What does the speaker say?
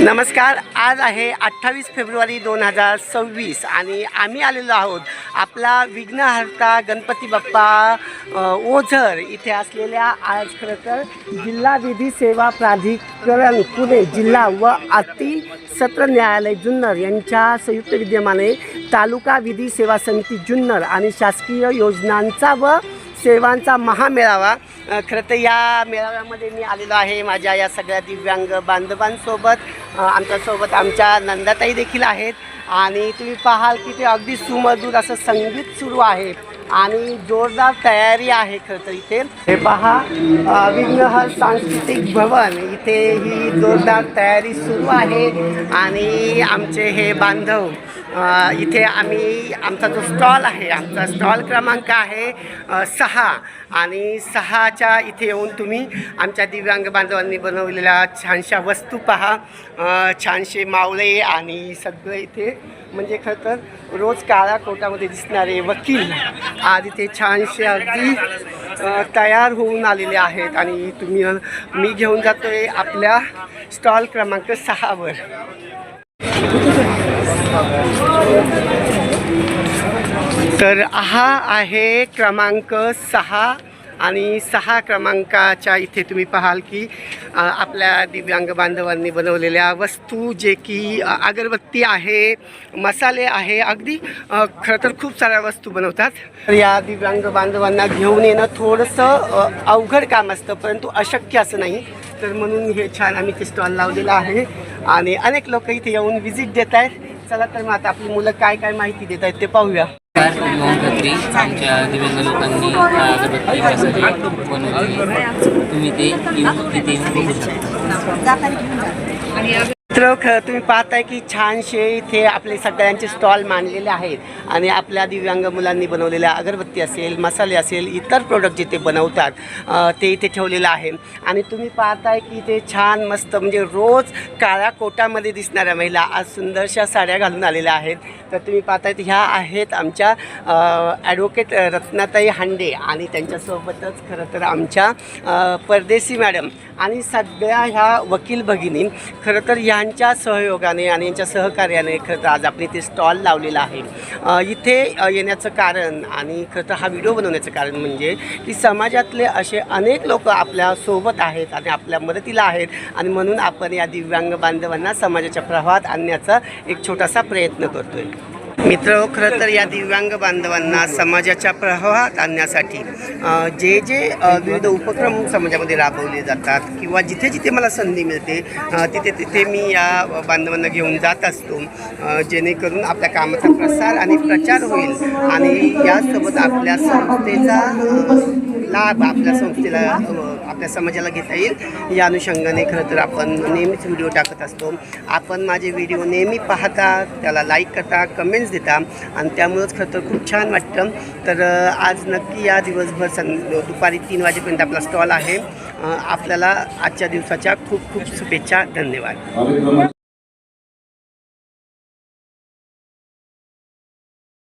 नमस्कार। आज आहे 28 फेब्रुवारी 2026 आणि आम्ही आलेलो आहोत आपला विघ्नहर्ता गणपती बाप्पा ओझर इथे असलेल्या आज खरं तर जिल्हा विधी सेवा प्राधिकरण पुणे जिल्हा व अति सत्र न्यायालय जुन्नर यांच्या संयुक्त विद्यमाने तालुका विधी सेवा समिती जुन्नर आणि शासकीय योजनांचा व सेवांचा महामेळावा। खरं तर या मेळाव्यामध्ये मी आलेलो आहे माझ्या या सगळ्या दिव्यांग बांधवांसोबत। आमच्यासोबत आमच्या नंदाताई देखील आहेत आणि तुम्ही पाहाल की ते अगदी सुमधुर असं संगीत सुरू आहे आणि जोरदार तयारी आहे। खरं तर इथे हे पहा विघ्नहर सांस्कृतिक भवन इथे ही जोरदार तयारी सुरू आहे आणि आमचे हे बांधव इथे आमचा जो स्टॉल आहे आमचा स्टॉल क्रमांक आहे 6 आणि 6च्या इथे येऊन तुम्ही आमच्या दिव्यांग बांधवांनी बनवलेल्या छानशा वस्तू पहा, छानशे मावळे आणि सगळं इथे म्हणजे खरं तर रोज काळा कोटामध्ये दिसणारे वकील आज इथे छानशे अगदी तयार होऊन आलेले आहेत आणि मी घेऊन जातोय आपल्या स्टॉल क्रमांक 6वर। तर हा आहे क्रमांक 6 आणि 6 क्रमांकाच्या इथे तुम्ही पाहाल की आपल्या दिव्यांग बांधवांनी बनवलेल्या वस्तू जे की अगरबत्ती आहे, मसाले आहे, अगदी खरं तर खूप साऱ्या वस्तू बनवतात। तर या दिव्यांग बांधवांना घेऊन येणं थोडंसं अवघड काम असतं परंतु अशक्य असं नाही। तर म्हणून हे छान आम्ही ते स्टॉल लावलेलं आहे आणि अनेक लोक इथे येऊन व्हिजिट देत आहेत। चला तर मग आता आपली मुलं काय काय माहिती देत आहेत ते पाहूया। आमच्या दिव्यांग लोकांनी अगरबत्ती बनवली, तुम्ही ते तिथे बघू शकता। तर तुम्ही पाहताय की छानशे इथे आपले सगळ्यांचे स्टॉल मांडलेले आहेत आणि आपल्या दिव्यांग मुलांनी बनवलेल्या अगरबत्ती असेल, मसाले असेल, इतर प्रोडक्ट जे ते बनवतात ते इथे ठेवलेलं आहे आणि तुम्ही पाहताय की इथे छान मस्त म्हणजे रोज काळ्या कोटामध्ये दिसणाऱ्या महिला आज सुंदरशा साड्या घालून आलेल्या आहेत। तर तुम्ही पाहतायत ह्या आहेत आमच्या ॲडव्होकेट रत्नाताई हांडे आणि त्यांच्यासोबतच खरं तर आमच्या परदेशी मॅडम आणि सगळ्या ह्या वकील भगिनी खरं तर यांच्या सहयोगाने आणि यांच्या सहकार्याने खरं तर आज आपण इथे स्टॉल लावलेला आहे। इथे येण्याचं कारण आणि खरं तर हा व्हिडिओ बनवण्याचं कारण म्हणजे की समाजातले असे अनेक लोक आपल्यासोबत आहेत आणि आपल्या मदतीला आहेत आणि म्हणून आपण या दिव्यांग बांधवांना समाजाच्या प्रवाहात आणण्याचा एक छोटासा प्रयत्न करतोय। मित्र खरं तर या दिव्यांग बांधवांना समाजाच्या प्रवाहात आणण्यासाठी जे विविध उपक्रम समाजामध्ये राबवले जातात किंवा जिथे जिथे मला संधी मिळते तिथे तिथे मी या बांधवांना घेऊन जात असतो, जेणेकरून आपल्या कामाचा प्रसार आणि प्रचार होईल आणि यासोबत आपल्या संस्थेचा लाभ आपल्या संस्थेला आपल्या समाजाला घेता येईल। या अनुषंगाने खरं तर आपण नेहमीच व्हिडिओ टाकत असतो। आपण माझे व्हिडिओ नेहमी पाहता, त्याला लाईक करता, कमेंट्स देता आणि त्यामुळंच खरं तर खूप छान वाटतं। तर आज नक्की या दिवसभर दुपारी 3 वाजेपर्यंत आपला स्टॉल आहे। आपल्याला आजच्या दिवसाच्या खूप खूप शुभेच्छा। धन्यवाद।